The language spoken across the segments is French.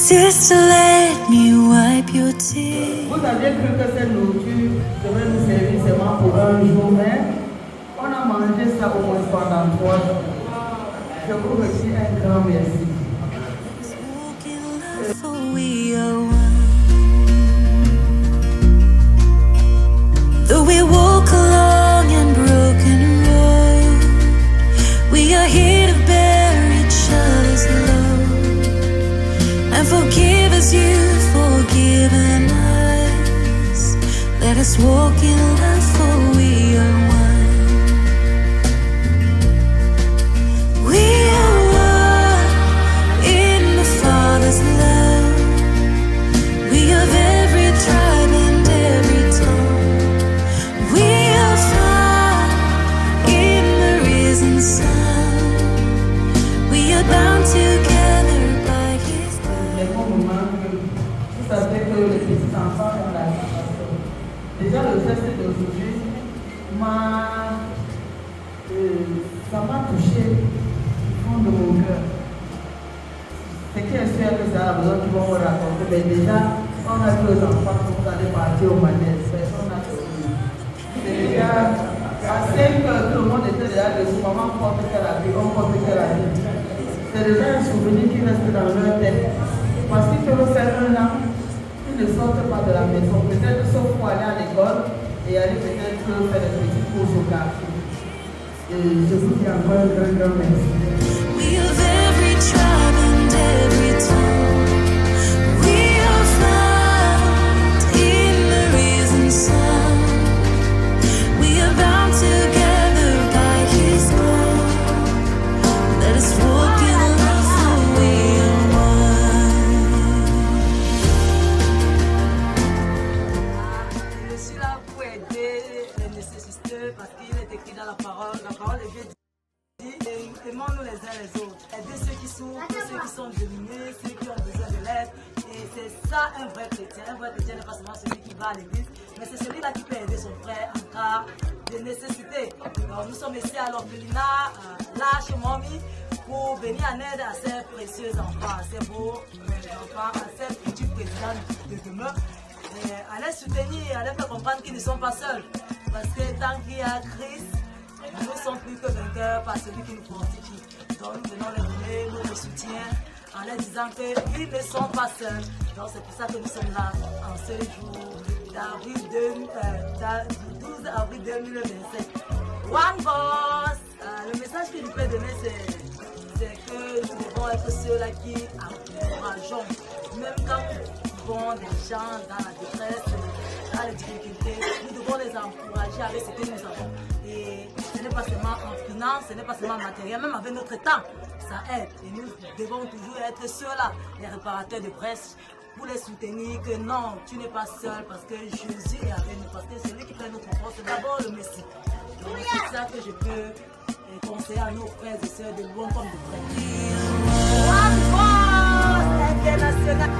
Sister, let me wipe your tears. Vous aviez cru que cette nourriture devait nous servir seulement pour un jour, mais on a mangé ça au moins pendant 3 jours. Je vous remercie un grand merci. For we are one. Though we walk along a broken road, we are here to bear each other's load and forgive as you've forgiven us. Let us walk in love, for we are one. We are one in the Father's love. We of every tribe and every tongue. We are found in the risen Son. We are bound together by His blood. Les bons moments que vous savez que les petits enfants ont la sensation. Déjà le geste d'aujourd'hui ça m'a touché du fond de mon cœur. C'est qui est sûr que ça a besoin qu'ils vont me raconter. Mais déjà, on a vu les enfants qui vont aller partir au manège. Personne n'a trouvé. C'est déjà à 5 heures, tout le monde était déjà dessus. Maman porte qu'elle a vu, on porte qu'elle a vu. C'est déjà un souvenir qui reste dans leur tête. Parce qu'ils peuvent faire un an, ils ne sortent pas de la maison. Peut-être sauf pour aller à l'école et aller peut-être faire des petites courses au café. Et je vous dis encore un grand merci. We of every tribe and every tongue. We are found in the risen Son. We are bound together by His blood. Let us walk in love, for we are one. Je suis là pour aider les nécessiteux parce qu'il est écrit dans la parole. La parole est bien dit. Aimons-nous les uns les autres. Aider ceux qui souffrent, ceux qui sont dominés, ceux qui ont besoin de l'aide. Et c'est ça un vrai chrétien. Un vrai chrétien n'est pas seulement celui qui va à l'église, mais c'est celui-là qui peut aider son frère en cas de nécessité. Alors, nous sommes ici à l'orphelinat, là chez Mommy, pour venir en aide à ces précieux enfants, à ces beaux enfants, à ces petits présidents de demain. Et à les soutenir, à les faire comprendre qu'ils ne sont pas seuls. Parce que tant qu'il y a Christ, nous ne sommes plus que vainqueurs par celui qui nous fortifie. Donc nous venons leur donner notre soutien en leur disant qu'ils ne sont pas seuls. Donc c'est pour ça que nous sommes là en ce jour du 12 avril 2027. One Boss, le message qu'il nous peut donner c'est que nous devons être ceux-là qui encourageons. Même quand nous vivons des gens dans la détresse, dans les difficultés, nous devons les encourager avec ce que nous avons. Et ce n'est pas seulement en finance, ce n'est pas seulement en matériel, même avec notre temps, ça aide. Et nous devons toujours être ceux-là, les réparateurs de brèches, pour les soutenir que non, tu n'es pas seul parce que Jésus est avec nous, parce que c'est lui qui fait notre force, c'est d'abord le Messie. Donc c'est ça que je peux conseiller à nos frères et sœurs de loin comme de près. One Boss International.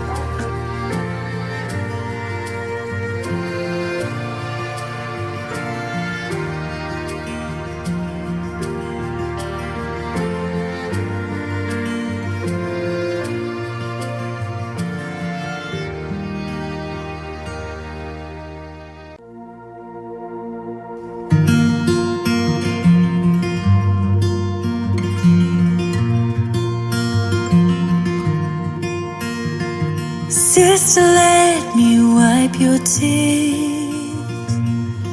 Sister, let me wipe your tears.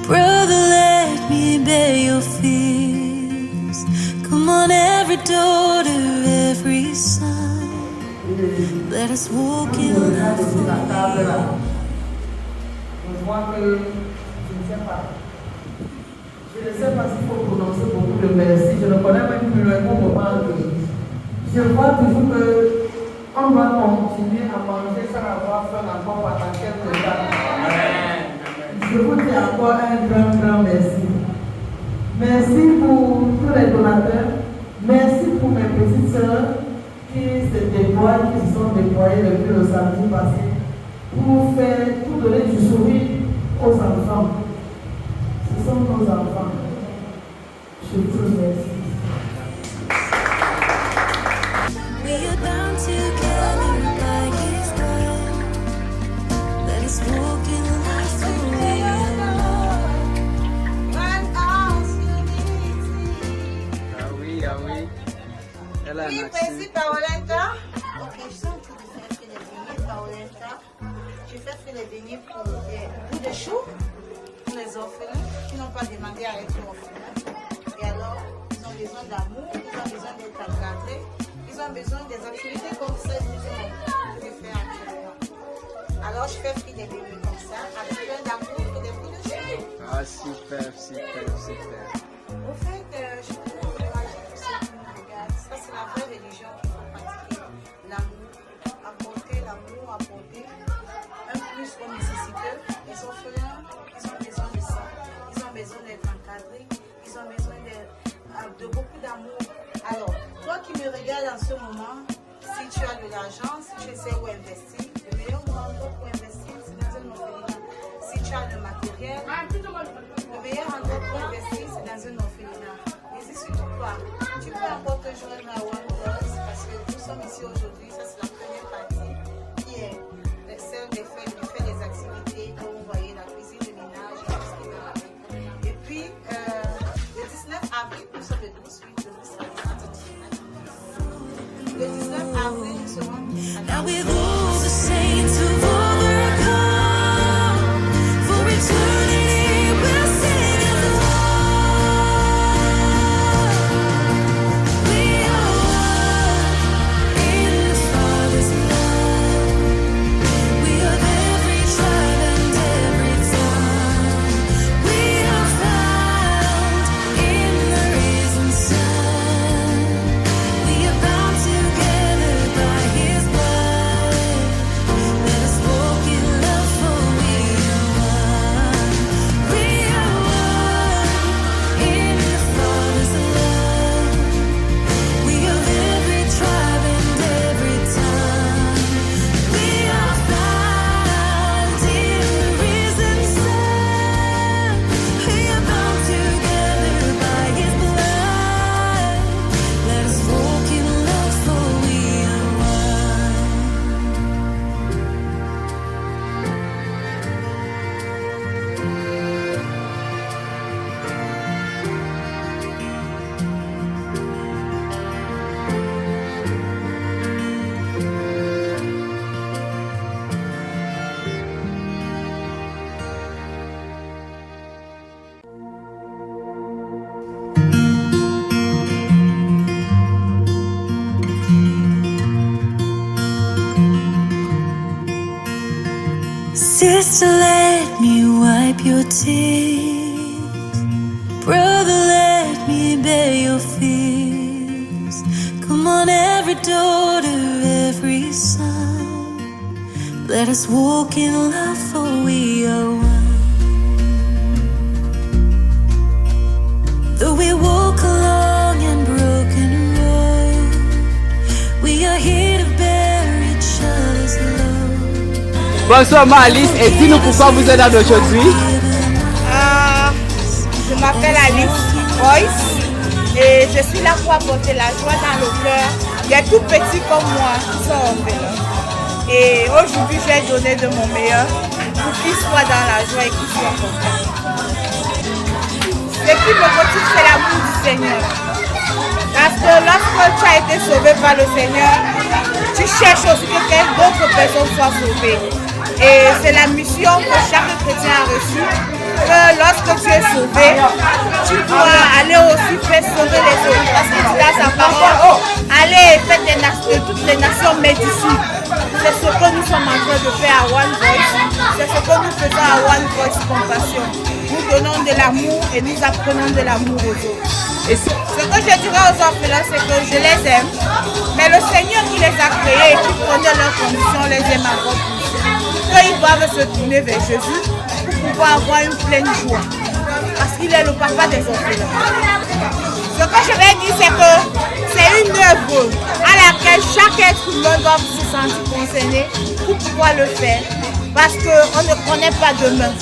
Brother, let me bear your fears. Come on, every daughter, every son. Let us walk in love. Je vois que je ne sais pas. Je ne sais pas s'il faut prononcer beaucoup de merci. Je ne connais même plus le bon moment. Je vois toujours que on va continuer à manger sans avoir faim encore pendant quelques temps. Je vous dis encore un grand merci. Merci pour tous les donateurs. Merci pour mes petites sœurs qui se déploient, qui se sont déployées depuis le samedi passé pour donner du sourire aux enfants. Ce sont nos enfants. Je vous remercie. We are bound together by His Voilà, Oui, merci. merci Paoletta. Ok, je sens que tu fais les beignets, Paoletta. Tu fais les beignets pour les bouts de chou, pour les orphelins qui n'ont pas demandé à être orphelins. Et alors, ils ont besoin d'amour, ils ont besoin d'être encadrés, ils ont besoin des activités comme celles que je fais actuellement. Alors, je fais frire des beignets comme ça, avec plein d'amour pour des bouts de chou. Ah, super. Au fait, je peux encourager tous ceux qui nous regardent. Ça, c'est la vraie religion qu'il faut pratiquer. L'amour, apporter l'amour, apporter un plus aux nécessiteux. Les orphelins, ils ont besoin de ça. Ils ont besoin d'être encadrés. Ils ont besoin de beaucoup d'amour. Alors, toi qui me regardes en ce moment, si tu as de l'argent, si tu sais où investir, le meilleur endroit pour investir, c'est dans un orphelinat. Si tu as le matériel, le meilleur endroit pour investir, c'est dans un orphelinat. N'hésite surtout pas. Tu peux encore te joindre à One Voice parce que nous sommes ici aujourd'hui. Ça, c'est la première partie qui est celle de faire des activités, comme vous voyez, la cuisine, le ménage et tout ce qui va avec. Et puis, le 19 avril, nous sommes le 12, le 19 avril, nous serons Now with all the saints who've overcome, for eternity we'll sing of the Lord. We are one in the Father's love. We of every tribe and every tongue. We are found in the risen Son. We are bound together by His blood. Let us walk in love, for we are one. We are one in the Father's love. We of every tribe and every tongue. We are found in the risen Son. We are bound together by His blood. Let us walk in love, for we are one. Sister, let me wipe your tears. Brother, let me bear your fears. Come on, every daughter, every son. Let us walk in love, for we are one. Though we walk along a broken road, we are here to bear each other's load. Bonsoir Alice, et dis-nous pourquoi vous êtes là aujourd'hui. Je m'appelle Alice Boyce et je suis là pour apporter la joie dans le cœur. Il y a tout petits comme moi qui sont orphelins. Et aujourd'hui, j'ai donné de mon meilleur pour qu'ils soient dans la joie et qu'ils soient contents. Ce qui me motive, c'est l'amour du Seigneur. Parce que lorsque tu as été sauvé par le Seigneur, tu cherches aussi que d'autres personnes soient sauvées. Et c'est la mission que chaque chrétien a reçue, que lorsque tu es sauvé, tu dois aller aussi faire sauver les autres. Parce qu'il dit dans sa parole, allez et faites de toutes les nations mes disciples. C'est ce que nous sommes en train de faire à One Voice. C'est ce que nous faisons à One Voice Compassion. Nous donnons de l'amour et nous apprenons de l'amour aux autres. Et ce que je dirais aux orphelins, c'est que je les aime, mais le Seigneur qui les a créés et qui connaît leurs conditions les aime encore plus. Qu'ils doivent se tourner vers Jésus pour pouvoir avoir une pleine joie. Parce qu'il est le papa des orphelins. Ce que je vais dire, c'est que c'est une œuvre à laquelle chaque être humain doit se sentir concerné pour pouvoir le faire. Parce qu'on ne connaît pas demain.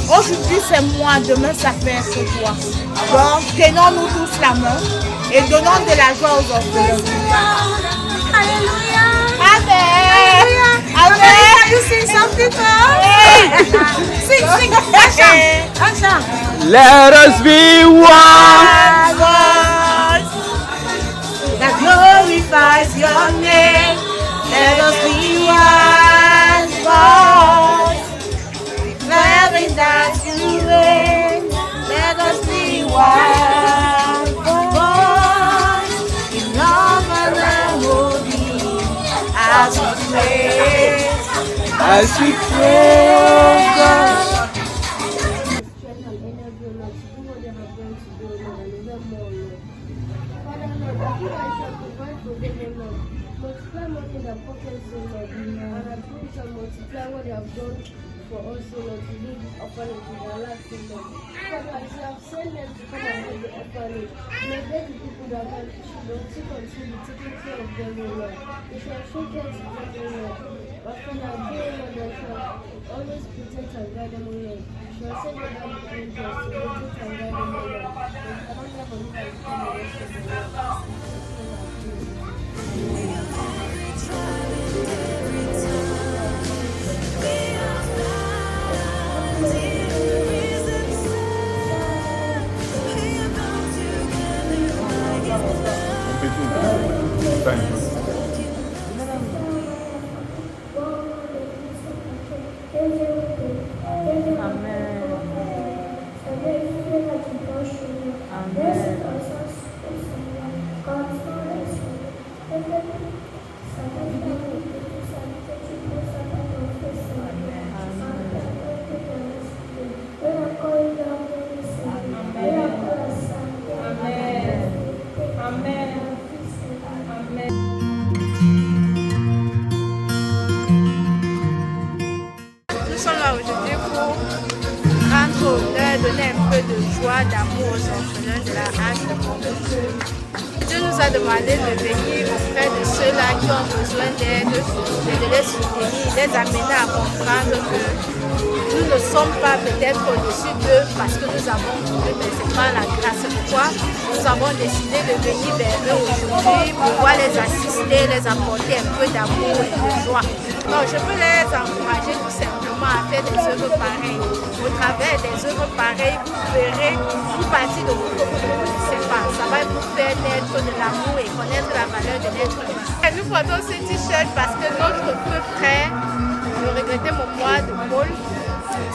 Aujourd'hui c'est moi, demain ça peut être toi. Donc tenons-nous tous la main et donnons de la joie aux orphelins. Alléluia. Amen. Amen. Can you sing something for us? Sing. Acha. Let us be one. The glory glory that you reign. Let us be one voice in love and harmony as we pray. As we pray, oh God. Strength and energy, Lord, to do what they are going to do, Lord, and even more, Lord. Father, Lord, that you are shall provide for them, O Lord. Multiply more in their pockets, O Lord. And I pray shall multiply what they have done for us, O Lord, to lead this orphanage in their lives, O Lord. Father, as you have sent them to come and help the orphanage, may they be people that can to continue taking care of them, O Lord. They shall show care to them, O Lord. But Father, I pray, Lord, that you shall always protect and guide them, O Lord. You shall send them down the angels to protect and guide them, O Lord. And you cannot never look at them the rest of the world. Thank you. Nous sommes là aujourd'hui pour rendre honneur, donner un peu de joie, d'amour aux orphelins de la hache de Montpellier. Dieu nous a demandé de venir auprès de ceux-là qui ont besoin d'aide et de les soutenir, les amener à comprendre que nous ne sommes pas peut-être au-dessus d'eux parce que nous avons trouvé, mais c'est pas la grâce. Pourquoi nous avons décidé de venir vers eux aujourd'hui pour pouvoir les assister, les apporter un peu d'amour et de joie. Donc je peux les encourager tout simplement à faire des œuvres pareilles. Au travers des œuvres pareilles, vous verrez une partie de vous que vous ne connaissez pas. Ça va vous faire naître de l'amour et connaître la valeur de l'être humain. Et nous portons ce t-shirt parce que notre feu frère, le regretté Momoa de Paul,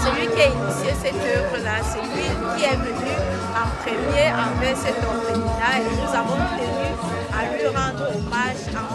celui qui a initié cette œuvre-là, c'est lui qui est venu en premier envers cet orphelinat et nous avons tenu à lui rendre hommage en